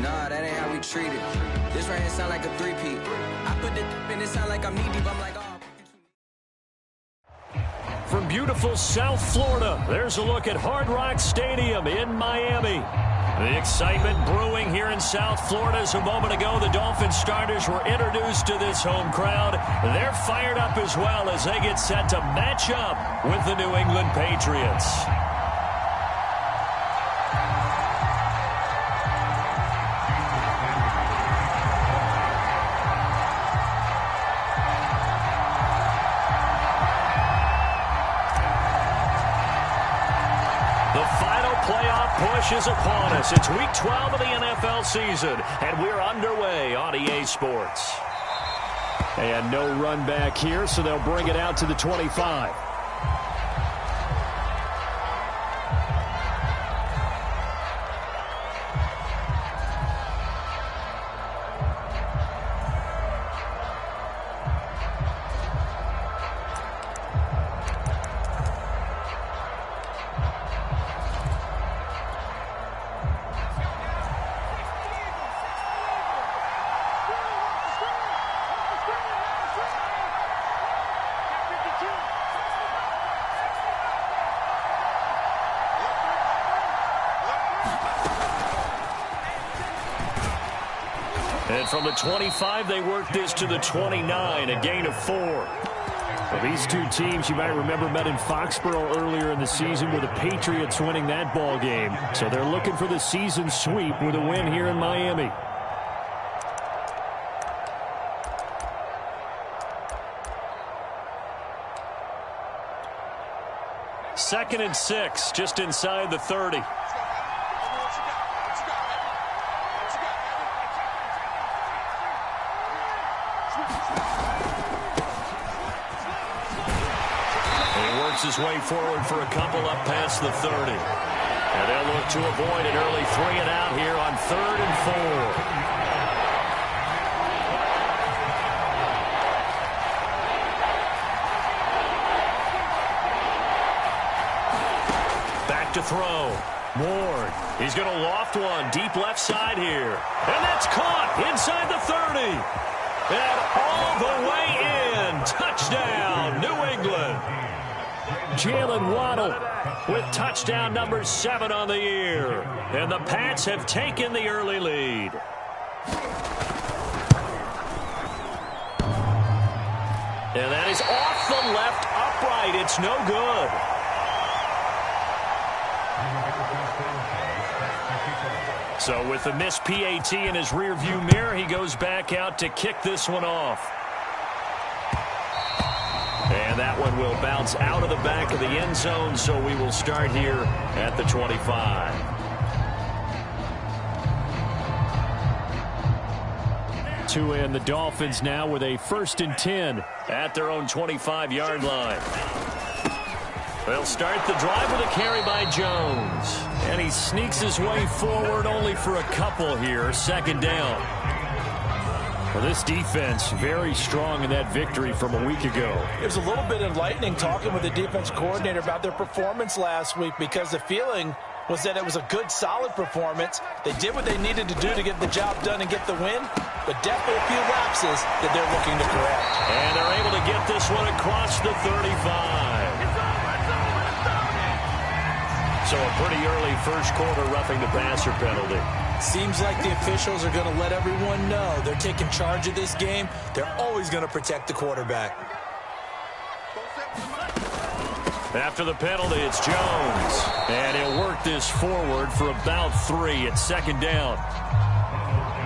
Nah, that ain't how we treat it. This right here sound like a three-peat. I put the in it sound like I'm knee-deep. I'm like, oh. From beautiful South Florida, there's a look at Hard Rock Stadium in Miami. The excitement brewing here in South Florida as a moment ago the Dolphins starters were introduced to this home crowd. They're fired up as well as they get set to match up with the New England Patriots. Push is upon us. It's week 12 of the NFL season, and we're underway on EA Sports. And no run back here, so they'll bring it out to the 25. And from the 25, they work this to the 29, a gain of 4. Well, these two teams, you might remember, met in Foxborough earlier in the season with the Patriots winning that ball game. So they're looking for the season sweep with a win here in Miami. Second and 6, just inside the 30. His way forward for a couple up past the 30. And they'll look to avoid an early 3 and out here on 3rd and 4. Back to throw. Ward. He's going to loft one deep left side here. And that's caught inside the 30. And all the way in. Touchdown, New England. Jalen Waddle with touchdown number 7 on the year. And the Pats have taken the early lead. And that is off the left upright. It's no good. So with the missed PAT in his rearview mirror, he goes back out to kick this one off. And that one will bounce out of the back of the end zone, so we will start here at the 25. Two in the Dolphins now with a 1st and 10 at their own 25-yard line. They'll start the drive with a carry by Jones. And he sneaks his way forward only for a couple here. 2nd down. Well, this defense very strong in that victory from a week ago. It was a little bit enlightening talking with the defense coordinator about their performance last week, because the feeling was that it was a good, solid performance. They did what they needed to do to get the job done and get the win, but definitely a few lapses that they're looking to correct. And they're able to get this one across the 35. So a pretty early first quarter roughing the passer penalty. Seems like the officials are going to let everyone know they're taking charge of this game. They're always going to protect the quarterback. After the penalty, it's Jones. And he'll work this forward for about 3 at 2nd down.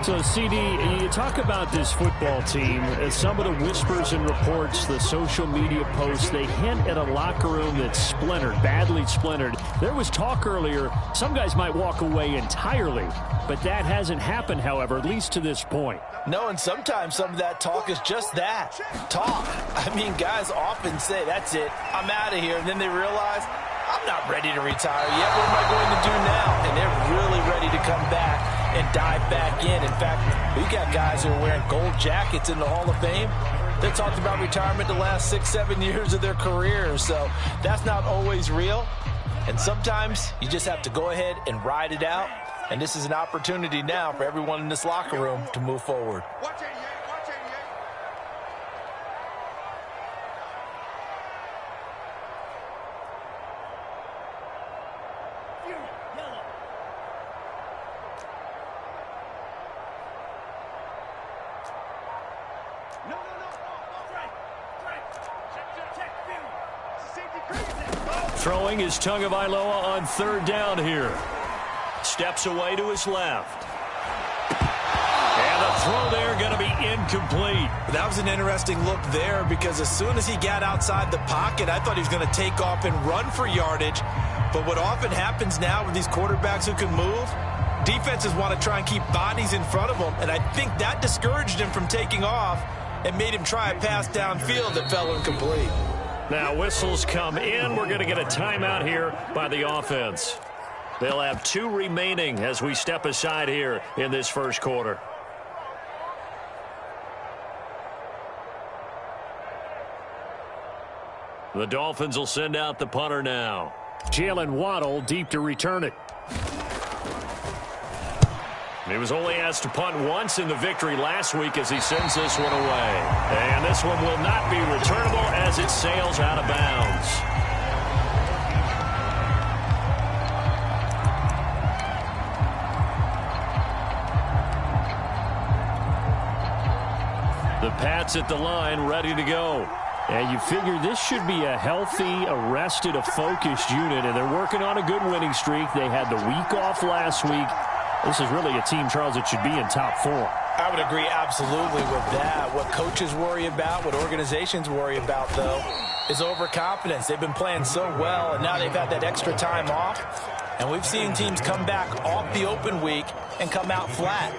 So, CD, you talk about this football team, some of the whispers and reports, the social media posts, they hint at a locker room that's splintered, badly splintered. There was talk earlier, some guys might walk away entirely, but that hasn't happened, however, at least to this point. No, and sometimes some of that talk is just that, talk. I mean, guys often say, that's it, I'm out of here, and then they realize, I'm not ready to retire yet. What am I going to do now? And they're really ready to come back and dive back in. In fact, we got guys who are wearing gold jackets in the Hall of Fame. They talked about retirement the last 6-7 years of their careers. So that's not always real. And sometimes you just have to go ahead and ride it out And this is an opportunity now for everyone in this locker room to move forward. Watch 88, watch 88. Throwing is Tagovailoa on third down here. Steps away to his left. And the throw there going to be incomplete. That was an interesting look there because as soon as he got outside the pocket, I thought he was going to take off and run for yardage. But what often happens now with these quarterbacks who can move, defenses want to try and keep bodies in front of them. And I think that discouraged him from taking off and made him try a pass downfield that fell incomplete. Now whistles come in. We're going to get a timeout here by the offense. They'll have 2 remaining as we step aside here in this first quarter. The Dolphins will send out the punter now. Jalen Waddle deep to return it. He was only asked to punt once in the victory last week as he sends this one away. And this one will not be returnable as it sails out of bounds. The Pats at the line ready to go. And you figure this should be a healthy, arrested, a focused unit, and they're working on a good winning streak. They had the week off last week. This is really a team, Charles, that should be in top 4. I would agree absolutely with that. What coaches worry about, what organizations worry about, though, is overconfidence. They've been playing so well, and now they've had that extra time off. And we've seen teams come back off the open week and come out flat.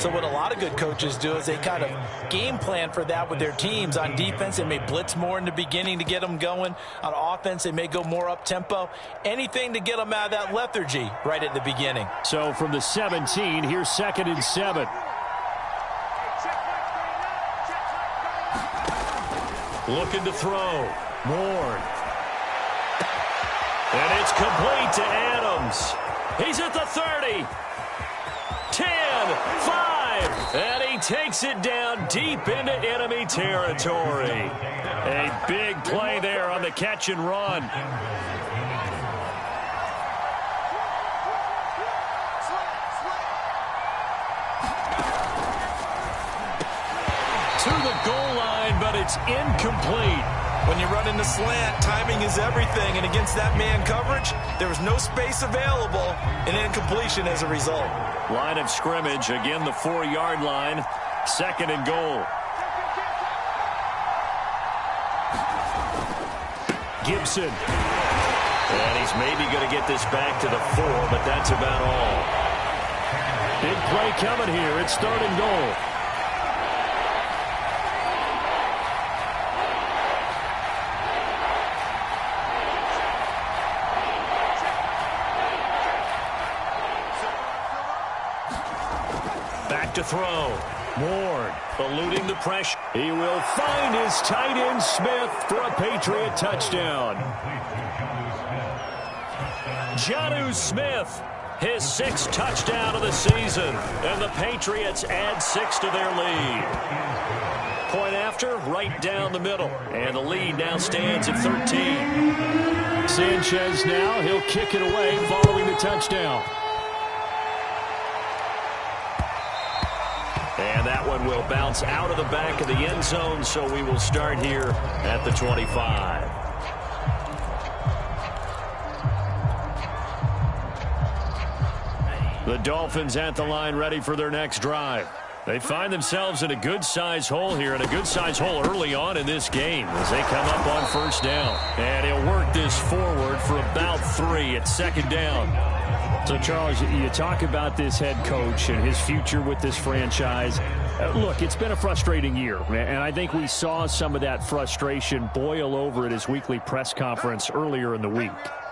So what a lot of good coaches do is they kind of game plan for that with their teams. On defense, they may blitz more in the beginning to get them going. On offense, they may go more up-tempo. Anything to get them out of that lethargy right at the beginning. So from the 17, here's 2nd and 7. Looking to throw. Ward. And it's complete to Adams. He's at the 30. 10, 5, and he takes it down deep into enemy territory. A big play there on the catch and run. To the goal line, but it's incomplete. When you run in the slant, timing is everything, and against that man coverage, there was no space available, and incompletion as a result. Line of scrimmage, again the 4-yard line, 2nd and goal. Gibson. And he's maybe going to get this back to the 4, but that's about all. Big play coming here. It's 3rd and goal. To throw. Ward eluding the pressure. He will find his tight end Smith for a Patriot touchdown. Jonnu Smith, his 6th touchdown of the season, and the Patriots add 6 to their lead. Point after, right down the middle, and the lead now stands at 13. Sanchez now, he'll kick it away following the touchdown. And that one will bounce out of the back of the end zone, so we will start here at the 25. The Dolphins at the line ready for their next drive. They find themselves in a good-sized hole here, and a good-sized hole early on in this game as they come up on 1st down. And he'll work this forward for about 3 at 2nd down. So, Charles, you talk about this head coach and his future with this franchise. Look, it's been a frustrating year, and I think we saw some of that frustration boil over at his weekly press conference earlier in the week.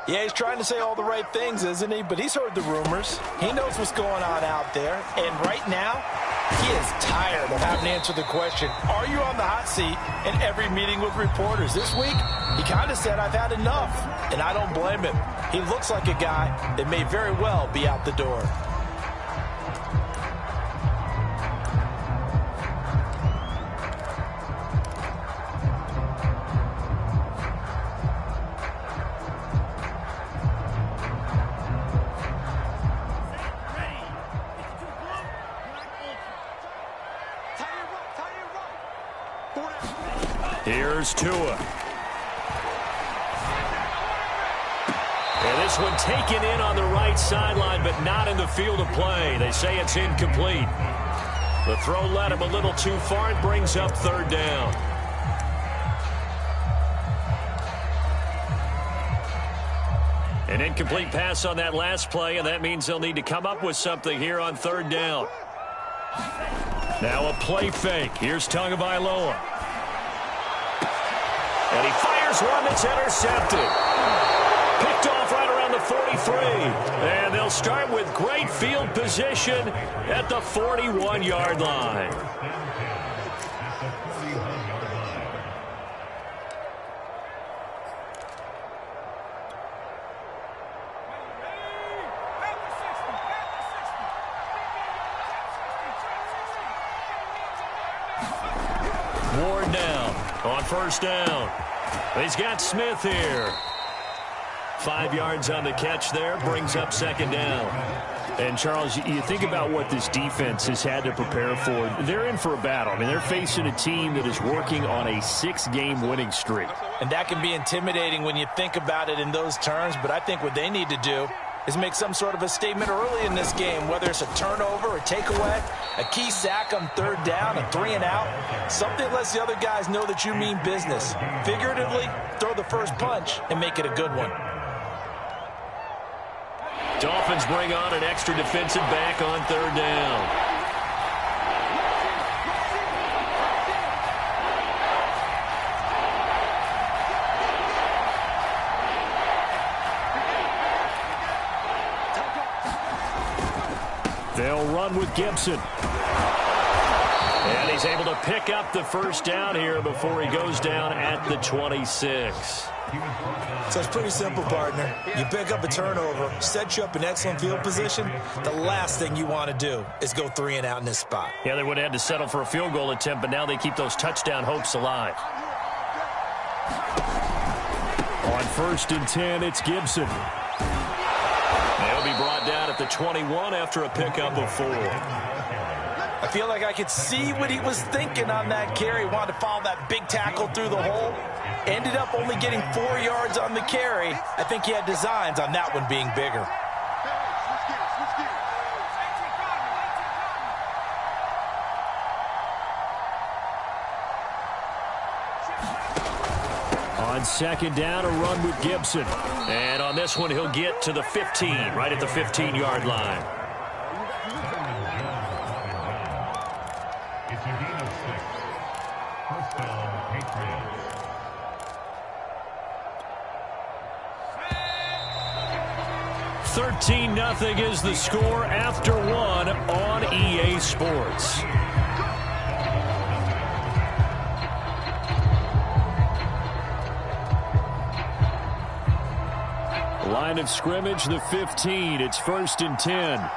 Yeah, he's trying to say all the right things, isn't he? But he's heard the rumors. He knows what's going on out there. And right now, he is tired of having to answer the question, are you on the hot seat in every meeting with reporters? This week, he kind of said, I've had enough. And I don't blame him. He looks like a guy that may very well be out the door. Here's Tua. And this one taken in on the right sideline, but not in the field of play. They say it's incomplete. The throw led him a little too far. It brings up third down. An incomplete pass on that last play, and that means they'll need to come up with something here on third down. Now a play fake. Here's Tagovailoa. And he fires one that's intercepted. Picked off right around the 43. And they'll start with great field position at the 41-yard line. Ward down on first down. He's got Smith here. 5 yards on the catch there, brings up second down. And, Charles, you think about what this defense has had to prepare for. They're in for a battle. I mean, they're facing a team that is working on a 6-game winning streak. And that can be intimidating when you think about it in those terms, but I think what they need to do is make some sort of a statement early in this game, whether it's a turnover, a takeaway, a key sack on third down, a 3-and-out, something that lets the other guys know that you mean business. Figuratively, throw the first punch and make it a good one. Dolphins bring on an extra defensive back on third down. They'll run with Gibson. And he's able to pick up the first down here before he goes down at the 26. So it's pretty simple, partner. You pick up a turnover, set you up in excellent field position. The last thing you want to do is go 3-and-out in this spot. Yeah, they would have had to settle for a field goal attempt, but now they keep those touchdown hopes alive. On 1st and 10, it's Gibson. He'll be brought down at the 21 after a pickup of 4. I feel like I could see what he was thinking on that carry. Wanted to follow that big tackle through the hole. Ended up only getting 4 yards on the carry. I think he had designs on that one being bigger. On 2nd down, a run with Gibson. And on this one, he'll get to the 15, right at the 15-yard line. It's a gain of 6. First down, Patriots. $13-0 is the score after 1 on EA Sports. Line of scrimmage, the 15. It's 1st and 10.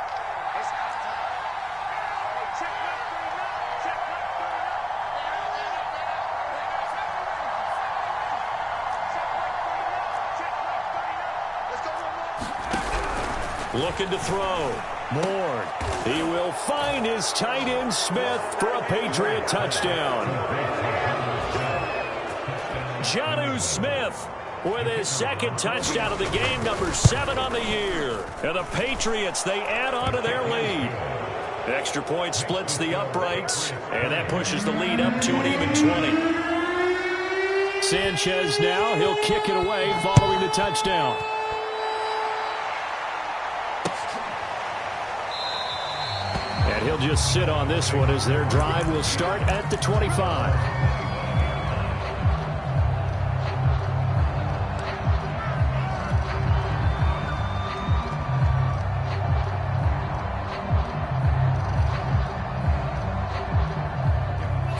Looking to throw. Ward. He will find his tight end Smith for a Patriot touchdown. Jonnu Smith with his second touchdown of the game, number 7 on the year. And the Patriots, they add on to their lead. Extra point splits the uprights, and that pushes the lead up to an even 20. Sanchez now, he'll kick it away following the touchdown. And he'll just sit on this one as their drive will start at the 25.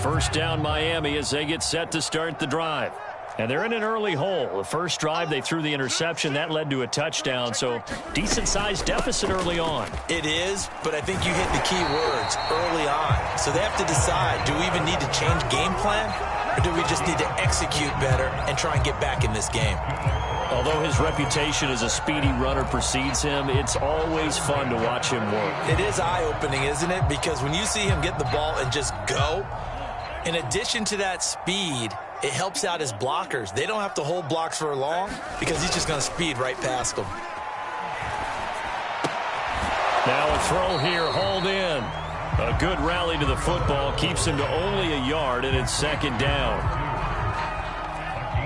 First down Miami as they get set to start the drive. And they're in an early hole. The first drive, they threw the interception. That led to a touchdown, so decent-sized deficit early on. It is, but I think you hit the key words, early on. So they have to decide, do we even need to change game plan, or do we just need to execute better and try and get back in this game? Although his reputation as a speedy runner precedes him, it's always fun to watch him work. It is eye-opening, isn't it? Because when you see him get the ball and just go, in addition to that speed, It helps out his blockers. They don't have to hold blocks for long because he's just going to speed right past them. Now a throw here, hauled in. A good rally to the football keeps him to only a yard, and it's second down.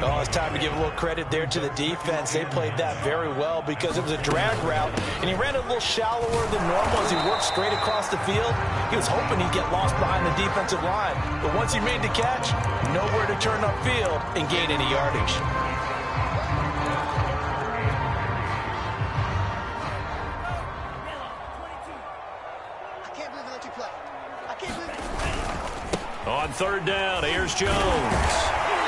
Oh, it's time to give a little credit there to the defense. They played that very well because it was a drag route, and he ran a little shallower than normal as he worked straight across the field. He was hoping he'd get lost behind the defensive line, but once he made the catch, nowhere to turn upfield and gain any yardage. On third down, here's Jones.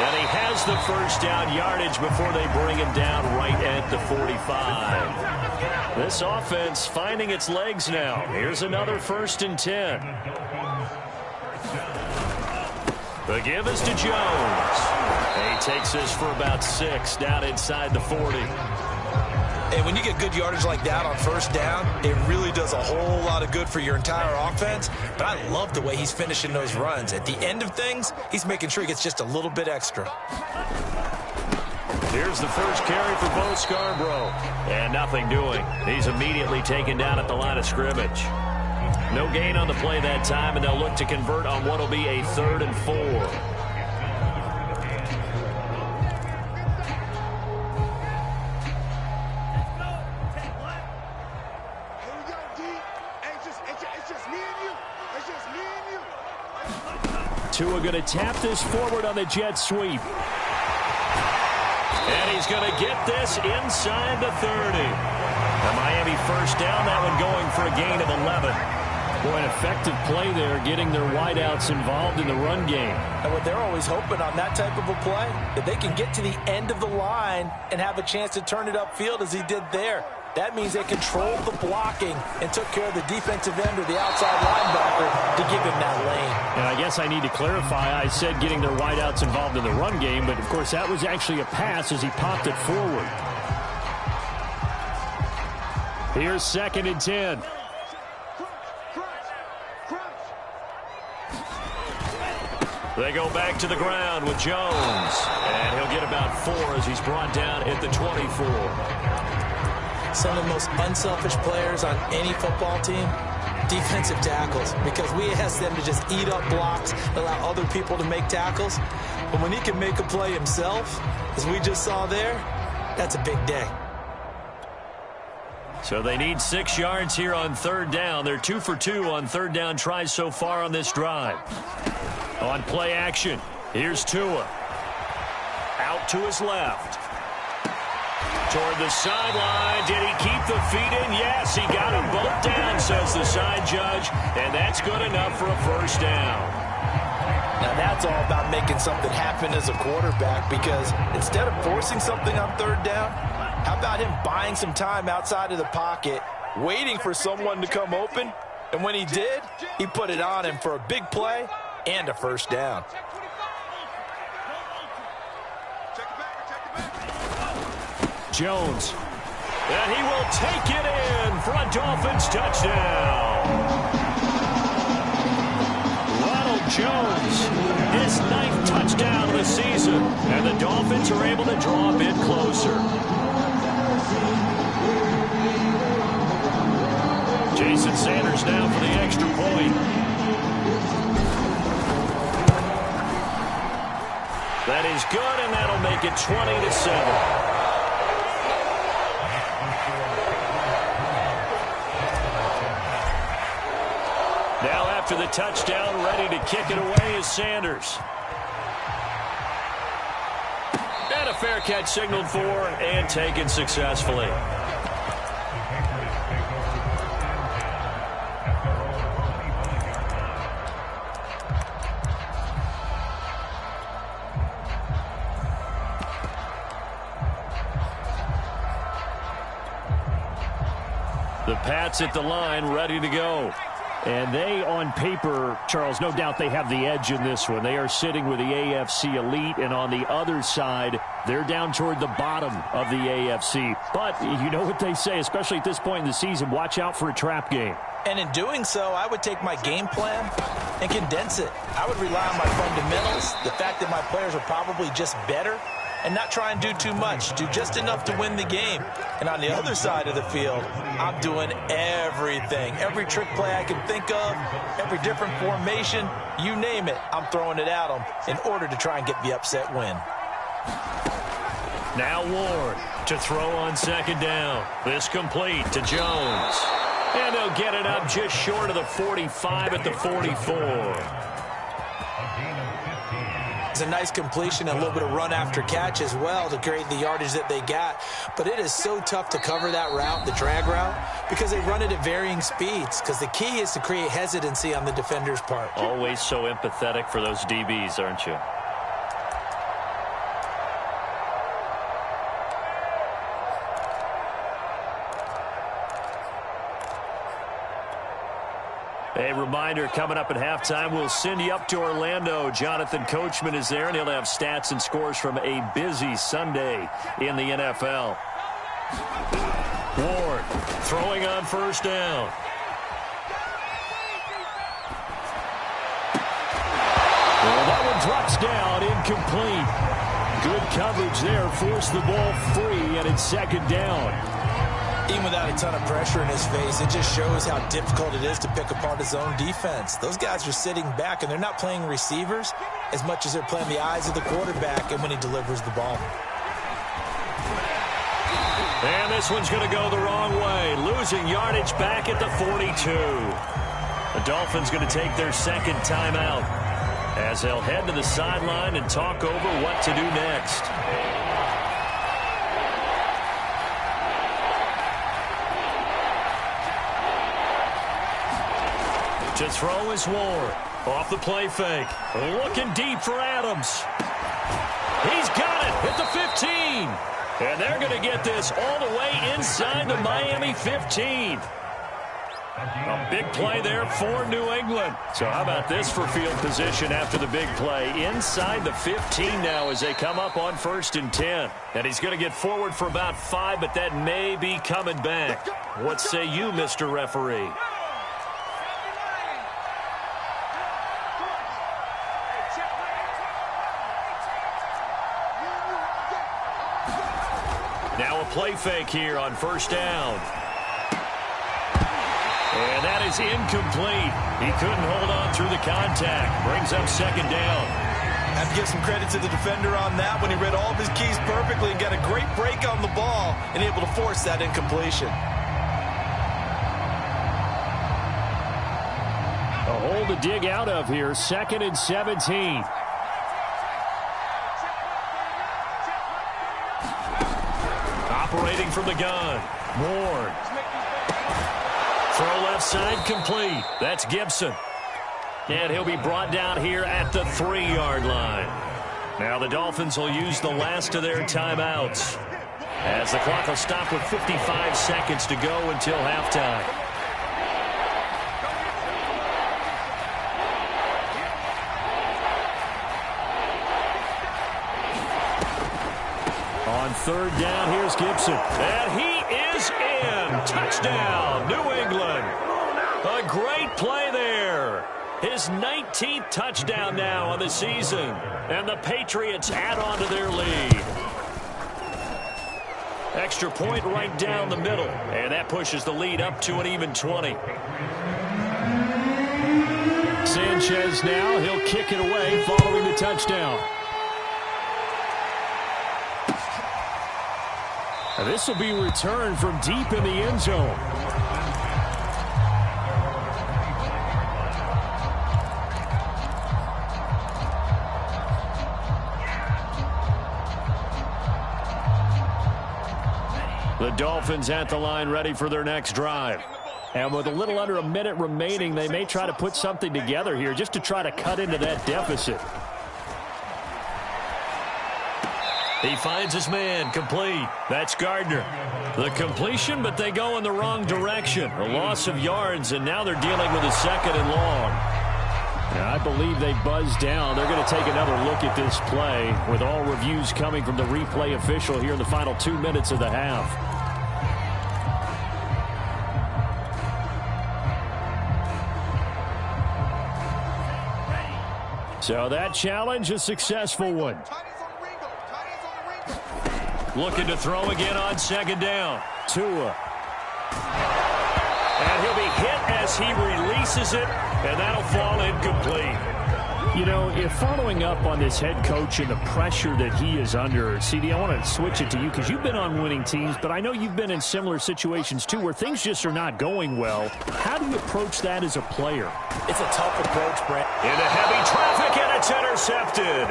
And he has the first down yardage before they bring him down right at the 45. This offense finding its legs now. Here's another 1st and 10. The give is to Jones. And he takes this for about 6 down inside the 40. And when you get good yardage like that on first down, it really does a whole lot of good for your entire offense. But I love the way he's finishing those runs. At the end of things, he's making sure he gets just a little bit extra. Here's the first carry for Bo Scarborough. And nothing doing. He's immediately taken down at the line of scrimmage. No gain on the play that time, and they'll look to convert on what will be a 3rd and 4. Tua going to tap this forward on the jet sweep. And he's going to get this inside the 30. The Miami first down, that one going for a gain of 11. Boy, an effective play there, getting their wideouts involved in the run game. And what they're always hoping on that type of a play, that they can get to the end of the line and have a chance to turn it upfield as he did there. That means they controlled the blocking and took care of the defensive end or the outside linebacker to give him that lane. And I guess I need to clarify, I said getting their wideouts involved in the run game, but of course that was actually a pass as he popped it forward. Here's 2nd and 10. They go back to the ground with Jones. And he'll get about 4 as he's brought down at the 24. Some of the most unselfish players on any football team, defensive tackles, because we ask them to just eat up blocks, allow other people to make tackles. But when he can make a play himself, as we just saw there, that's a big day. So they need 6 yards here on 3rd down. They're 2 for 2 on 3rd down tries so far on this drive. On play action, here's Tua. Out to his left. Toward the sideline. Did he keep the feet in? Yes, he got them both down, says the side judge. And that's good enough for a first down. Now that's all about making something happen as a quarterback, because instead of forcing something on 3rd down, how about him buying some time outside of the pocket, waiting for someone to come open? And when he did, he put it on him for a big play and a first down. Jones. And he will take it in for a Dolphins touchdown. Ronald Jones, his 9th touchdown of the season. And the Dolphins are able to draw a bit closer. Jason Sanders now for the extra point. That is good, and that'll make it 20-7. Now after the touchdown, ready to kick it away is Sanders. And a fair catch signaled for and taken successfully. The Pats at the line, ready to go. And they, on paper, Charles, no doubt they have the edge in this one. They are sitting with the AFC elite, and on the other side, they're down toward the bottom of the AFC. But you know what they say, especially at this point in the season, watch out for a trap game. And in doing so, I would take my game plan and condense it. I would rely on my fundamentals, the fact that my players are probably just better, and not try and do too much. Do just enough to win the game. And on the other side of the field, I'm doing everything. Every trick play I can think of, every different formation, you name it, I'm throwing it at them in order to try and get the upset win. Now Ward to throw on second down. This complete to Jones. And they'll get it up just short of the 45 at the 44. It's a nice completion and a little bit of run after catch as well to create the yardage that they got. But it is so tough to cover that route, the drag route, because they run it at varying speeds. Because the key is to create hesitancy on the defender's part. Always so empathetic for those DBs, aren't you? A reminder, coming up at halftime, we'll send you up to Orlando. Jonathan Coachman is there, and he'll have stats and scores from a busy Sunday in the NFL. Ward throwing on first down. Well, that one drops down, incomplete. Good coverage there, forced the ball free, and it's second down. Even without a ton of pressure in his face, it just shows how difficult it is to pick apart his own defense. Those guys are sitting back, and they're not playing receivers as much as they're playing the eyes of the quarterback and when he delivers the ball. And this one's going to go the wrong way, losing yardage back at the 42. The Dolphins going to take their second timeout as they'll head to the sideline and talk over what to do next. To throw is Ward. Off the play fake. Looking deep for Adams. He's got it at the 15. And they're going to get this all the way inside the Miami 15. A big play there for New England. So how about this for field position after the big play? Inside the 15 now as they come up on 1st and 10. And he's going to get forward for about 5, but that may be coming back. What say you, Mr. Referee? Now a play fake here on first down. And that is incomplete. He couldn't hold on through the contact. Brings up second down. I have to give some credit to the defender on that when he read all of his keys perfectly and got a great break on the ball and able to force that incompletion. A hole to dig out of here. 2nd and 17. Operating from the gun. Ward. Throw left side complete. That's Gibson. And he'll be brought down here at the 3-yard line. Now the Dolphins will use the last of their timeouts as the clock will stop with 55 seconds to go until halftime. On 3rd down, here's Gibson. And he is in. Touchdown, New England. A great play there. His 19th touchdown now on the season. And the Patriots add on to their lead. Extra point right down the middle. And that pushes the lead up to an even 20. Sanchez now. He'll kick it away following the touchdown. This will be returned from deep in the end zone. The Dolphins at the line ready for their next drive. And with a little under a minute remaining, they may try to put something together here just to try to cut into that deficit. He finds his man complete. That's Gardner. The completion, but they go in the wrong direction. A loss of yards, and now they're dealing with a 2nd and long. Yeah, I believe they buzzed down. They're going to take another look at this play with all reviews coming from the replay official here in the final 2 minutes of the half. So that challenge, a successful one. Looking to throw again on 2nd down. Tua. And he'll be hit as he releases it, and that'll fall incomplete. You know, if following up on this head coach and the pressure that he is under, CD, I want to switch it to you because you've been on winning teams, but I know you've been in similar situations too where things just are not going well. How do you approach that as a player? It's a tough approach, Brent. Into heavy traffic, and it's intercepted.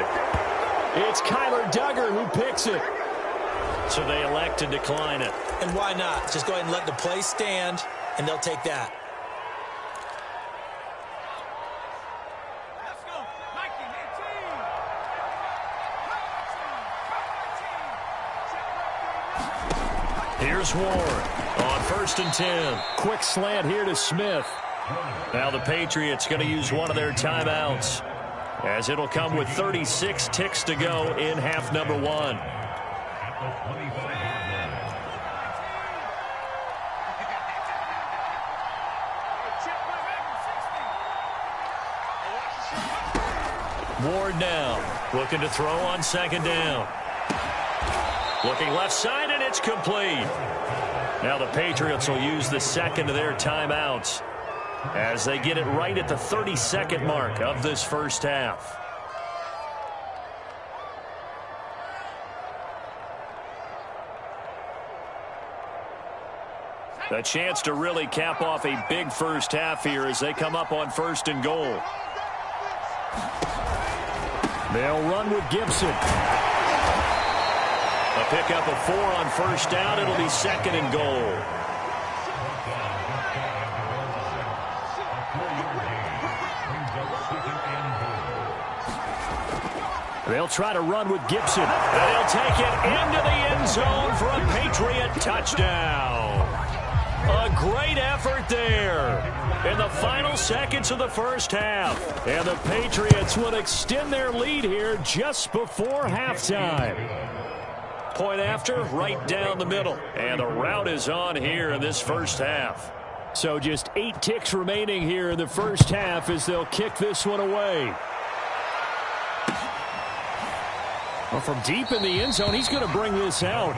It's Kyler Duggar who picks it. So they elect to decline it. And why not? Just go ahead and let the play stand, and they'll take that. Here's Ward on 1st and 10. Quick slant here to Smith. Now the Patriots going to use one of their timeouts, as it'll come with 36 ticks to go in half number 1. Ward now looking to throw on 2nd down. Looking left side, and it's complete. Now the Patriots will use the 2nd of their timeouts as they get it right at the 32nd mark of this first half. A chance to really cap off a big first half here as they come up on 1st and goal. They'll run with Gibson. A pickup of 4 on 1st down. It'll be 2nd and goal. They'll try to run with Gibson. And he'll take it into the end zone for a Patriot touchdown. A great effort there in the final seconds of the first half. And the Patriots will extend their lead here just before halftime. Point after, right down the middle. And the route is on here in this first half. So just 8 ticks remaining here in the first half as they'll kick this one away. Well, from deep in the end zone, he's going to bring this out.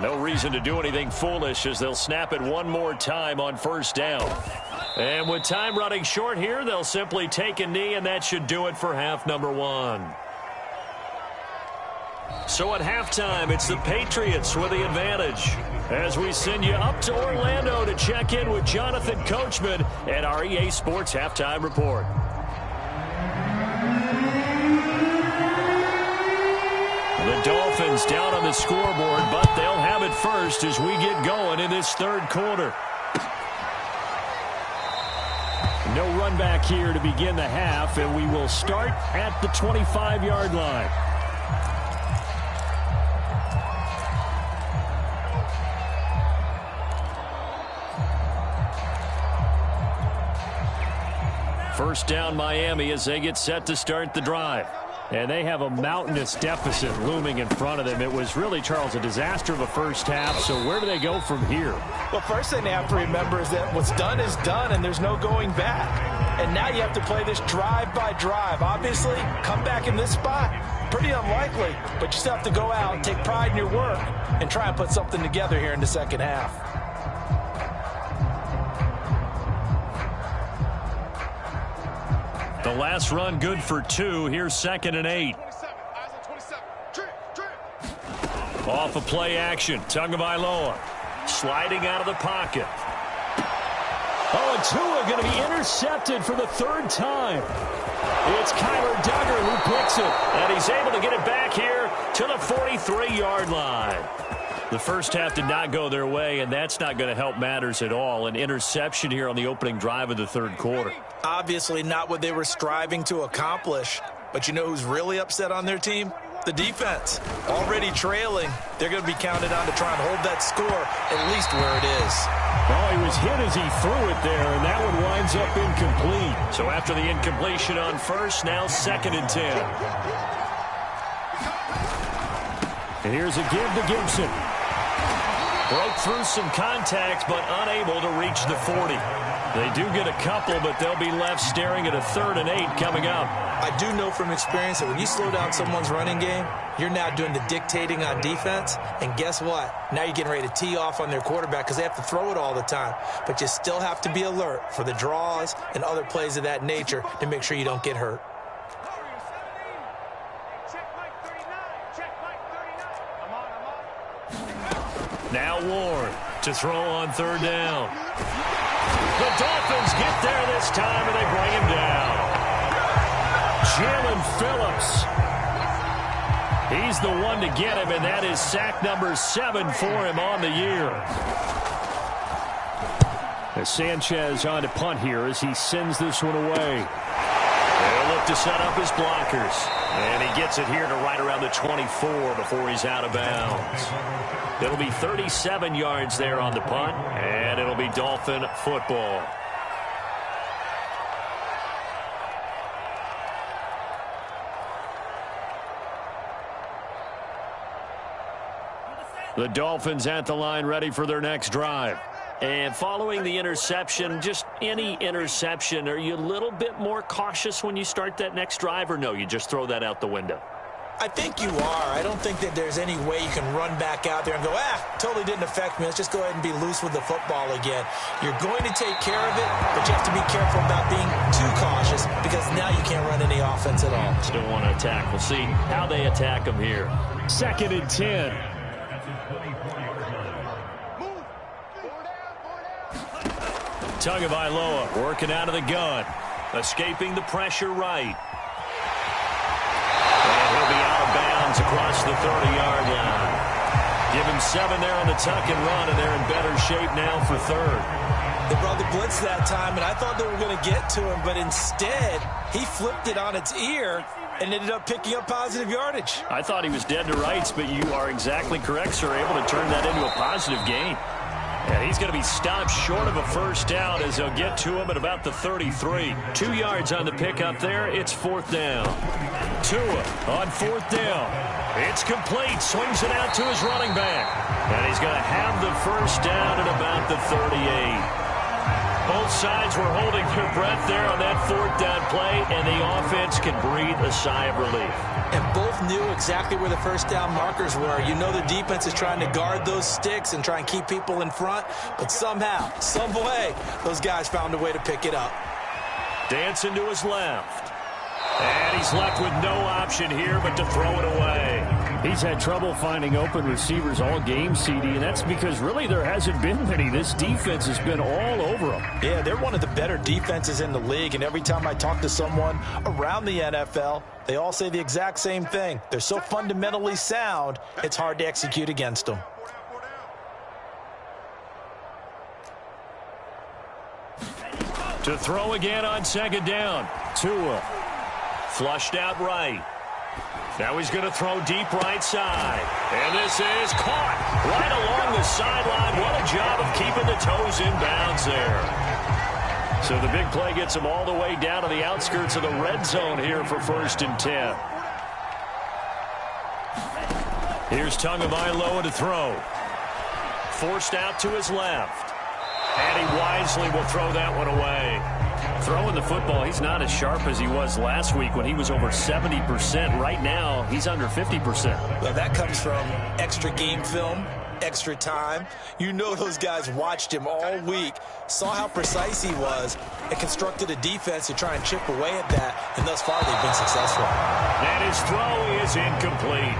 No reason to do anything foolish as they'll snap it one more time on 1st down. And with time running short here, they'll simply take a knee, and that should do it for half number 1. So at halftime, it's the Patriots with the advantage. As we send you up to Orlando to check in with Jonathan Coachman at our EA Sports Halftime Report. The Dolphins down on the scoreboard, but they'll have it first as we get going in this 3rd quarter. No run back here to begin the half, and we will start at the 25-yard line. First down Miami as they get set to start the drive. And they have a mountainous deficit looming in front of them. It was really, Charles, a disaster of a first half. So where do they go from here? Well, first thing they have to remember is that what's done is done, and there's no going back. And now you have to play this drive by drive. Obviously, come back in this spot, pretty unlikely. But you still have to go out, take pride in your work, and try and put something together here in the second half. The last run good for 2. Here's 2nd and 8. Off of play action. Tagovailoa sliding out of the pocket. Oh, and Tua going to be intercepted for the 3rd time. It's Kyler Duggar who picks it. And he's able to get it back here to the 43-yard line. The first half did not go their way, and that's not going to help matters at all. An interception here on the opening drive of the 3rd quarter. Obviously not what they were striving to accomplish. But you know who's really upset on their team? The defense. Already trailing, they're going to be counted on to try and hold that score at least where it is. Oh, he was hit as he threw it there, and that one winds up incomplete. So after the incompletion on first, now 2nd and 10. And here's a give to Gibson. Broke through some contact, but unable to reach the 40. They do get a couple, but they'll be left staring at a 3rd and 8 coming up. I do know from experience that when you slow down someone's running game, you're now doing the dictating on defense. And guess what? Now you're getting ready to tee off on their quarterback because they have to throw it all the time. But you still have to be alert for the draws and other plays of that nature to make sure you don't get hurt. Now Ward to throw on 3rd down. The Dolphins get there this time, and they bring him down. Jalen Phillips. He's the one to get him, and that is sack number 7 for him on the year. As Sanchez on to punt here as he sends this one away. They'll look to set up his blockers. And he gets it here to right around the 24 before he's out of bounds. It'll be 37 yards there on the punt, and it'll be Dolphin football. The Dolphins at the line ready for their next drive. And following the interception, just any interception, are you a little bit more cautious when you start that next drive, or no, you just throw that out the window? I think you are. I don't think that there's any way you can run back out there and go, totally didn't affect me. Let's just go ahead and be loose with the football again. You're going to take care of it, but you have to be careful about being too cautious because now you can't run any offense at all. Still want to attack. We'll see how they attack them here. 2nd and 10. Tagovailoa working out of the gun. Escaping the pressure right. And he'll be out of bounds across the 30-yard line. Give him 7 there on the tuck and run, and they're in better shape now for 3rd. They brought the blitz that time, and I thought they were going to get to him, but instead he flipped it on its ear and ended up picking up positive yardage. I thought he was dead to rights, but you are exactly correct, sir, able to turn that into a positive gain. And he's going to be stopped short of a first down as they'll get to him at about the 33. 2 yards on the pickup there. It's 4th down. Tua on 4th down. It's complete. Swings it out to his running back. And he's going to have the first down at about the 38. Both sides were holding their breath there on that 4th down play, and the offense can breathe a sigh of relief. And both knew exactly where the first down markers were. You know the defense is trying to guard those sticks and try and keep people in front, but somehow, some way, those guys found a way to pick it up. Dancing to his left. And he's left with no option here but to throw it away. He's had trouble finding open receivers all game, CD, and that's because really there hasn't been many. This defense has been all over them. Yeah, they're one of the better defenses in the league, and every time I talk to someone around the NFL, they all say the exact same thing. They're so fundamentally sound, it's hard to execute against them. To throw again on 2nd down. Tua flushed out right. Now he's going to throw deep right side. And this is caught right along the sideline. What a job of keeping the toes in bounds there. So the big play gets him all the way down to the outskirts of the red zone here for 1st and 10. Here's Tagovailoa to throw. Forced out to his left. And he wisely will throw that one away. Throwing the football, he's not as sharp as he was last week when he was over 70%. Right now, he's under 50%. Well, that comes from extra game film, extra time. You know those guys watched him all week, saw how precise he was, and constructed a defense to try and chip away at that, and thus far they've been successful. And his throw is incomplete.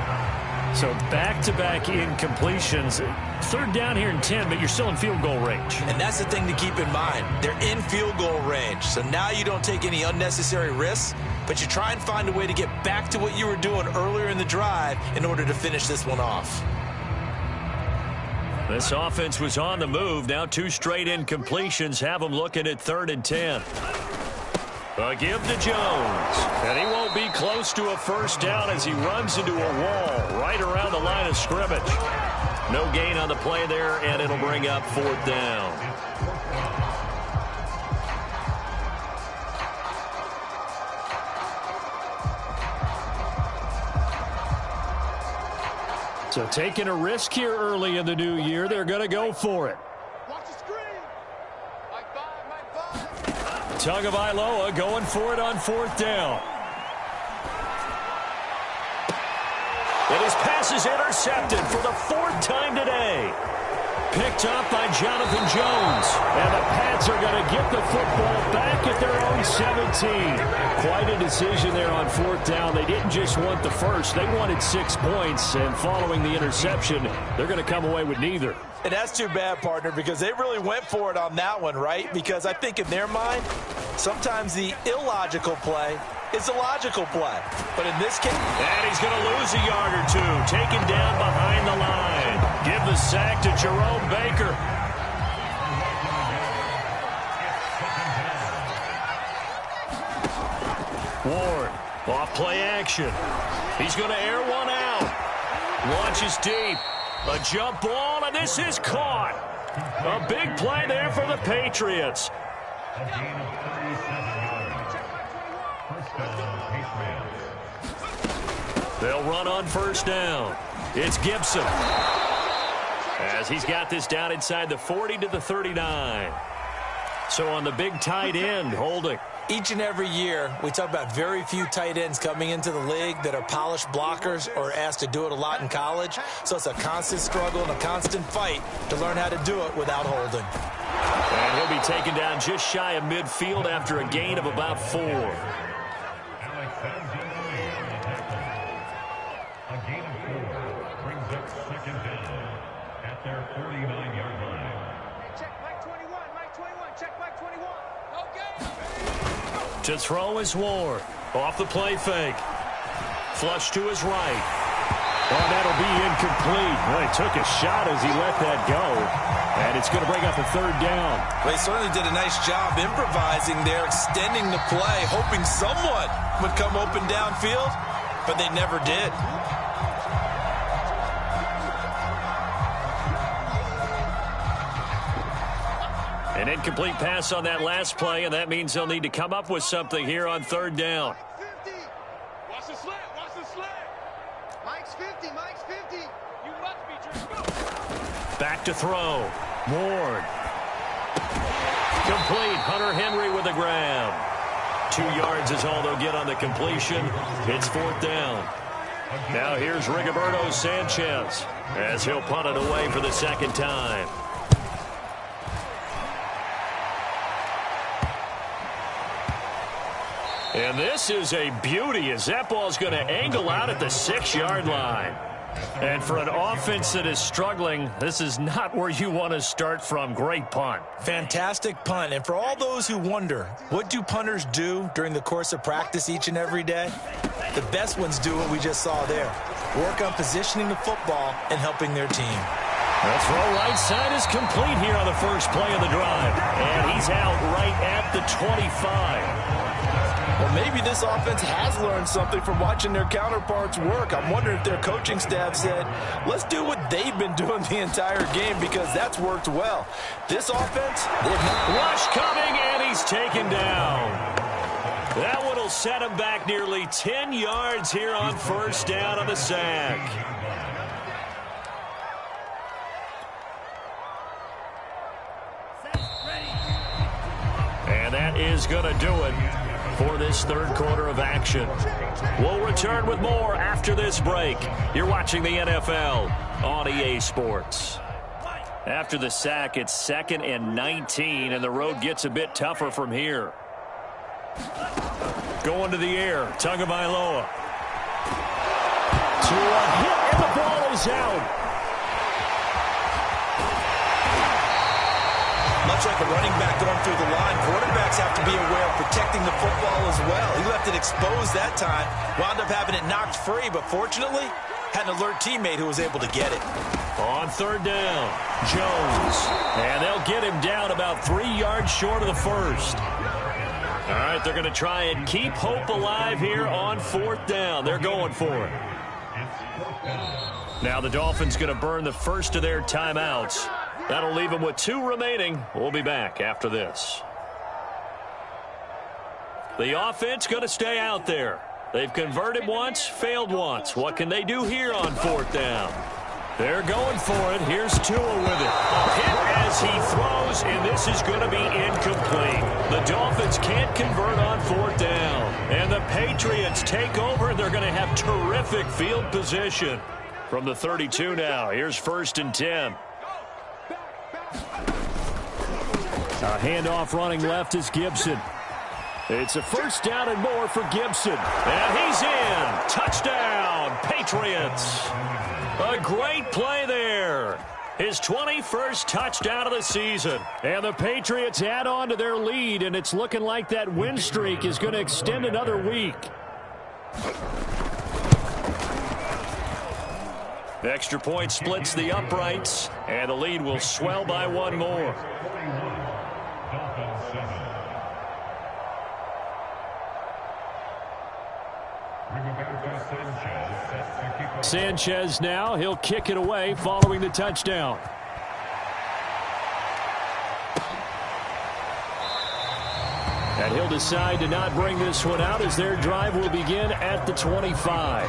So back-to-back incompletions. 3rd down here and 10, but you're still in field goal range. And that's the thing to keep in mind. They're in field goal range. So now you don't take any unnecessary risks, but you try and find a way to get back to what you were doing earlier in the drive in order to finish this one off. This offense was on the move. Now 2 straight incompletions have them looking at 3rd and 10. A give to Jones. And he won't be close to a first down as he runs into a wall right around the line of scrimmage. No gain on the play there, and it'll bring up 4th down. So taking a risk here early in the new year, they're going to go for it. Tagovailoa going for it on 4th down. And his pass is intercepted for the 4th time today. Picked up by Jonathan Jones. And the Pats are going to get the football back at their own 17. Quite a decision there on 4th down. They didn't just want the first. They wanted 6 points. And following the interception, they're going to come away with neither. And that's too bad, partner, because they really went for it on that one, right? Because I think in their mind, sometimes the illogical play is a logical play. But in this case... And he's going to lose a yard or two. Taken down behind the line. Give the sack to Jerome Baker. Ward, off play action. He's going to air one out. Launches deep. A jump ball, and this is caught. A big play there for the Patriots. A gain of 37 yards. First down, Patriots. They'll run on 1st down. It's Gibson. As he's got this down inside the 40 to the 39. So on the big tight end, holding. Each and every year, we talk about very few tight ends coming into the league that are polished blockers or asked to do it a lot in college. So it's a constant struggle and a constant fight to learn how to do it without holding. And he'll be taken down just shy of midfield after a gain of about 4. Alex Anzalone on the tackle. A gain of 4 brings up 2nd down at their 49-yard line. Check Mike 21, Mike 21, check Mike 21. Okay. To throw is Ward. Off the play fake. Flush to his right. Oh, that'll be incomplete. Well, he took a shot as he let that go. And it's going to bring up a 3rd down. Well, he certainly did a nice job improvising there, extending the play, hoping someone would come open downfield, but they never did. An incomplete pass on that last play, and that means they'll need to come up with something here on 3rd down. Watch the slant, watch the slant. Mike's 50, Mike's 50. You must be true. Back to throw. Ward. Complete. Hunter Henry with a grab. 2 yards is all they'll get on the completion. It's 4th down. Now here's Rigoberto Sanchez as he'll punt it away for the 2nd time. And this is a beauty as that ball's going to angle out at the 6-yard line. And for an offense that is struggling, this is not where you want to start from. Great punt. Fantastic punt. And for all those who wonder, what do punters do during the course of practice each and every day? The best ones do what we just saw there. Work on positioning the football and helping their team. The throw right side is complete here on the first play of the drive. And he's out right at the 25. Well, maybe this offense has learned something from watching their counterparts work. I'm wondering if their coaching staff said, let's do what they've been doing the entire game because that's worked well. This offense, rush coming, and he's taken down. That one will set him back nearly 10 yards here on 1st down on the sack. And that is going to do it for this 3rd quarter of action. We'll return with more after this break. You're watching the NFL on EA Sports. After the sack, it's 2nd and 19, and the road gets a bit tougher from here. Going to the air, Tagovailoa. To a hit, and the ball is out. Much like a running back going through the line, quarterbacks have to be aware of protecting the football as well. He left it exposed that time, wound up having it knocked free, but fortunately, had an alert teammate who was able to get it. On 3rd down, Jones. And they'll get him down about 3 yards short of the first. All right, they're going to try and keep hope alive here on 4th down. They're going for it. Now the Dolphins going to burn the first of their timeouts. That'll leave them with 2 remaining. We'll be back after this. The offense going to stay out there. They've converted once, failed once. What can they do here on 4th down? They're going for it. Here's Tua with it. A hit as he throws, and this is going to be incomplete. The Dolphins can't convert on 4th down. And the Patriots take over, and they're going to have terrific field position. From the 32 now, here's 1st and 10. A handoff running left is Gibson. It's a 1st down and more for Gibson. And he's in. Touchdown, Patriots. A great play there. His 21st touchdown of the season. And the Patriots add on to their lead, and it's looking like that win streak is going to extend another week. Extra point splits the uprights, and the lead will swell by 1 more. Sanchez now, he'll kick it away following the touchdown. And he'll decide to not bring this one out as their drive will begin at the 25.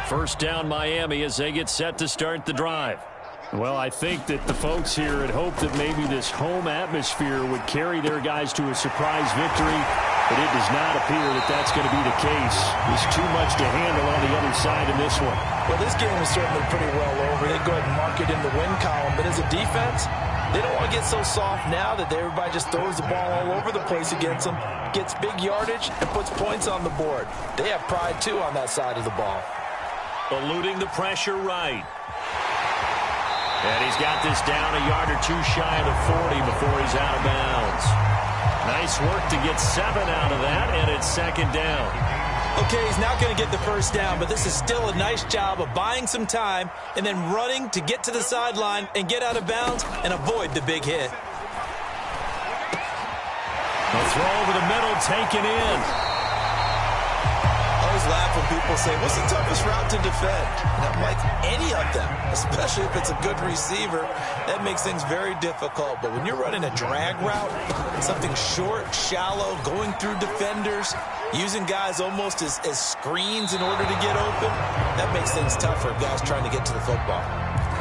First down Miami as they get set to start the drive. Well, I think that the folks here had hoped that maybe this home atmosphere would carry their guys to a surprise victory, but it does not appear that that's going to be the case. There's too much to handle on the other side in this one. Well, this game is certainly pretty well over. They go ahead and mark it in the win column, but as a defense, they don't want to get so soft now that everybody just throws the ball all over the place against them, gets big yardage, and puts points on the board. They have pride, too, on that side of the ball. Eluding the pressure right. And he's got this down a yard or 2 shy of the 40 before he's out of bounds. Nice work to get 7 out of that, and it's 2nd down. Okay, he's not going to get the 1st down, but this is still a nice job of buying some time and then running to get to the sideline and get out of bounds and avoid the big hit. A throw over the middle, taken in. I always laugh when people say, what's the toughest route to defend? And I'm like, any of them, especially if it's a good receiver. That makes things very difficult. But when you're running a drag route, something short, shallow, going through defenders, using guys almost as screens in order to get open, that makes things tough for guys trying to get to the football.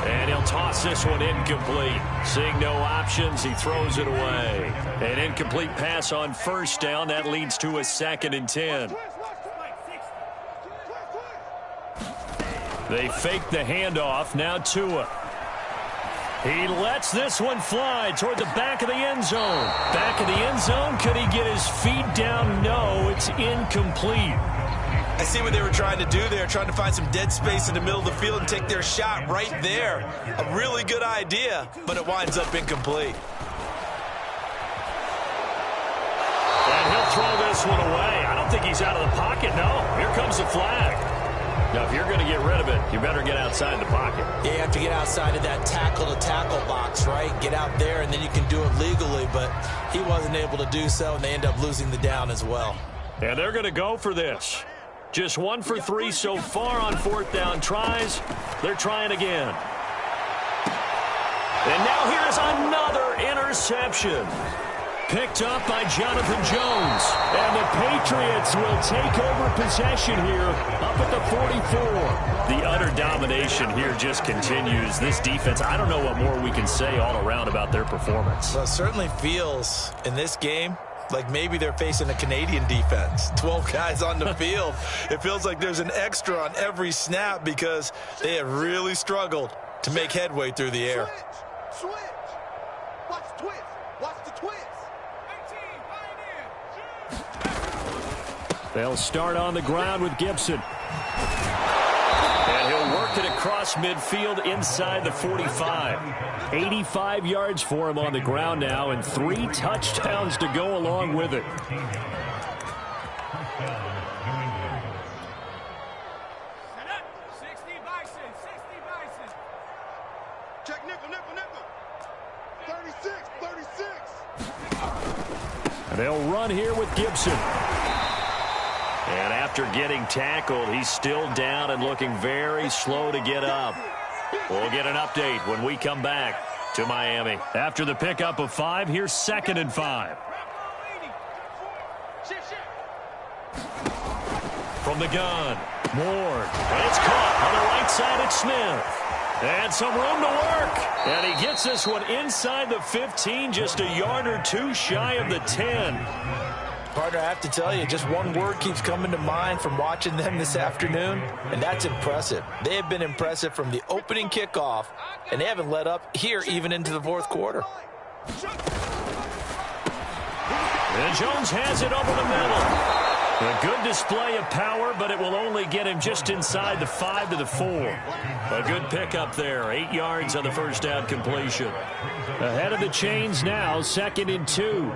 And he'll toss this one incomplete. Seeing no options, he throws it away. An incomplete pass on 1st down. That leads to a 2nd and 10. They fake the handoff. Now Tua. He lets this one fly toward the back of the end zone. Back of the end zone. Could he get his feet down? No, it's incomplete. I see what they were trying to do there, trying to find some dead space in the middle of the field and take their shot right there. A really good idea, but it winds up incomplete. And he'll throw this one away. I don't think he's out of the pocket, no. Here comes the flag. Now, if you're going to get rid of it, you better get outside the pocket. Yeah, you have to get outside of that tackle-to-tackle box, right? Get out there, and then you can do it legally, but he wasn't able to do so, and they end up losing the down as well. And they're going to go for this. Just 1 for 3 so far on 4th down tries. They're trying again. And now here's another interception. Picked up by Jonathan Jones. And the Patriots will take over possession here up at the 44. The utter domination here just continues. This defense, I don't know what more we can say all around about their performance. Well, it certainly feels in this game like maybe they're facing a Canadian defense. 12 guys on the field. It feels like there's an extra on every snap because they have really struggled to make headway through the air. Switch. Watch the twist. Watch the twist. They'll start on the ground with Gibson. And he'll work it across across midfield inside the 45. 85 yards for him on the ground now, and 3 touchdowns to go along with it. Check nickel, nickel, nickel. 36, 36. And they'll run here with Gibson. And after getting tackled, he's still down and looking very slow to get up. We'll get an update when we come back to Miami. After the pickup of 5, here's 2nd and 5. From the gun, Ward. It's caught on the right side. It's Smith. And some room to work. And he gets this one inside the 15, just a yard or 2 shy of the 10. Partner, I have to tell you, just one word keeps coming to mind from watching them this afternoon, and that's impressive. They have been impressive from the opening kickoff, and they haven't let up here even into the 4th quarter. And Jones has it over the middle. A good display of power, but it will only get him just inside the 5 to the 4. A good pickup there. 8 yards on the first down completion. Ahead of the chains now, 2nd and 2.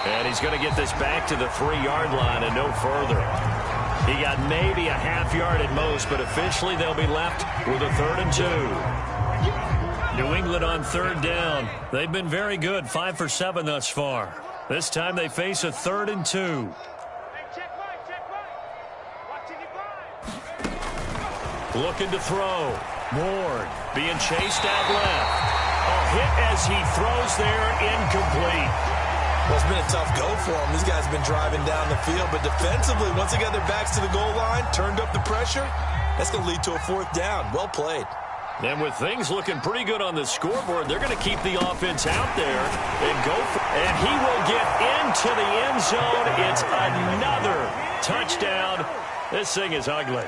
And he's going to get this back to the 3-yard line and no further. He got maybe a half yard at most, but officially they'll be left with a 3rd and 2. New England on 3rd down. They've been very good, 5 for 7 thus far. This time they face a 3rd and 2. Looking to throw. Ward being chased out left. A hit as he throws there, incomplete. Well, it's been a tough go for them. These guys have been driving down the field, but defensively, once they got their backs to the goal line, turned up the pressure, that's going to lead to a 4th down. Well played. And with things looking pretty good on the scoreboard, they're going to keep the offense out there and go for it. And he will get into the end zone. It's another touchdown. This thing is ugly.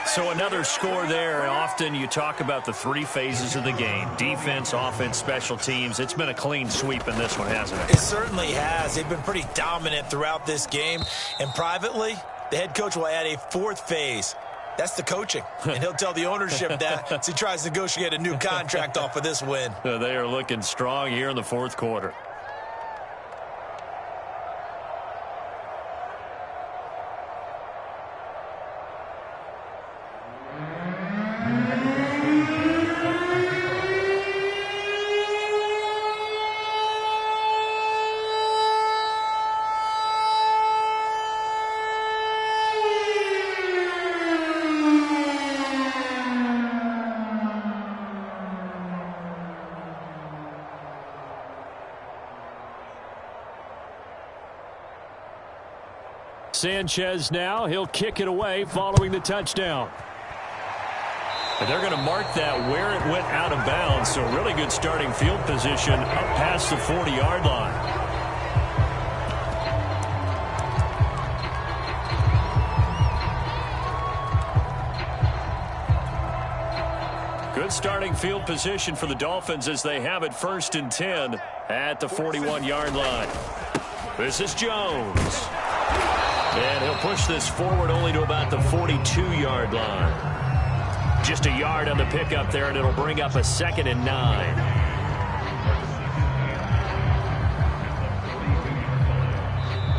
So another score there. Often you talk about the 3 phases of the game. Defense, offense, special teams. It's been a clean sweep in this one, hasn't it? It certainly has. They've been pretty dominant throughout this game. And privately, the head coach will add a 4th phase. That's the coaching. And he'll tell the ownership that as he tries to negotiate a new contract off of this win. They are looking strong here in the 4th quarter. Sanchez now. He'll kick it away following the touchdown. And they're going to mark that where it went out of bounds. So really good starting field position up past the 40-yard line. Good starting field position for the Dolphins as they have it 1st and 10 at the 41-yard line. This is Jones. And he'll push this forward only to about the 42-yard line. Just a yard on the pickup there, and it'll bring up a 2nd and 9.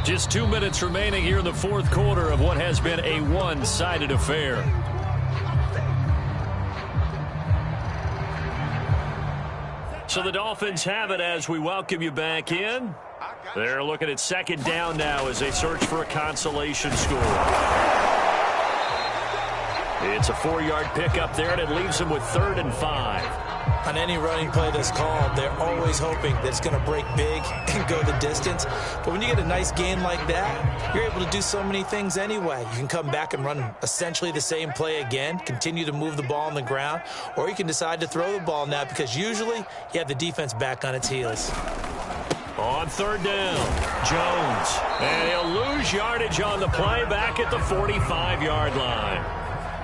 Just 2 minutes remaining here in the 4th quarter of what has been a one-sided affair. So the Dolphins have it as we welcome you back in. They're looking at 2nd down now as they search for a consolation score. It's a 4-yard pickup there, and it leaves them with 3rd and 5. On any running play that's called, they're always hoping that it's going to break big and go the distance. But when you get a nice gain like that, you're able to do so many things anyway. You can come back and run essentially the same play again, continue to move the ball on the ground, or you can decide to throw the ball now because usually you have the defense back on its heels. On 3rd down, Jones. And he'll lose yardage on the play back at the 45-yard line.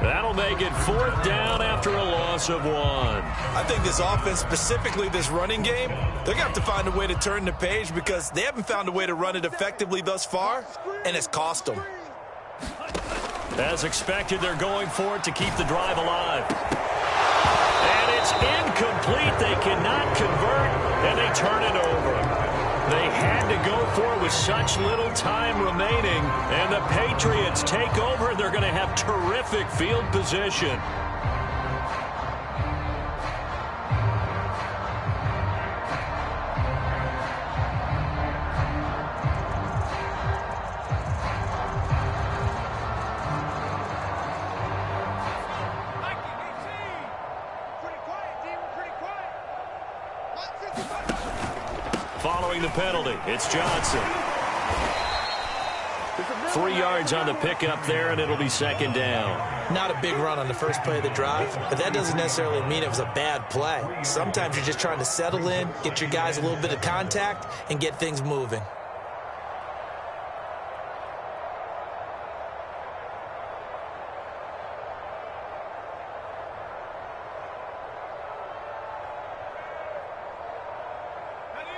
That'll make it 4th down after a loss of 1. I think this offense, specifically this running game, they're going to have to find a way to turn the page because they haven't found a way to run it effectively thus far, and it's cost them. As expected, they're going for it to keep the drive alive. And it's incomplete. They cannot convert, and they turn it over. They had to go for it with such little time remaining, and the Patriots take over, and they're going to have terrific field position. Following the penalty, it's Johnson. 3 yards on the pickup there, and it'll be 2nd down. Not a big run on the first play of the drive, but that doesn't necessarily mean it was a bad play. Sometimes you're just trying to settle in, get your guys a little bit of contact, and get things moving.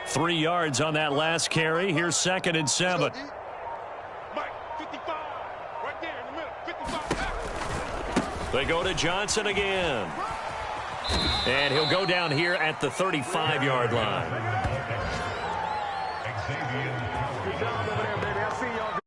Three yards on that last carry. Here's 2nd and 7. Mike, 55. Right there in the middle. 55. They go to Johnson again. And he'll go down here at the 35-yard line. Good job over there, baby. I'll see y'all.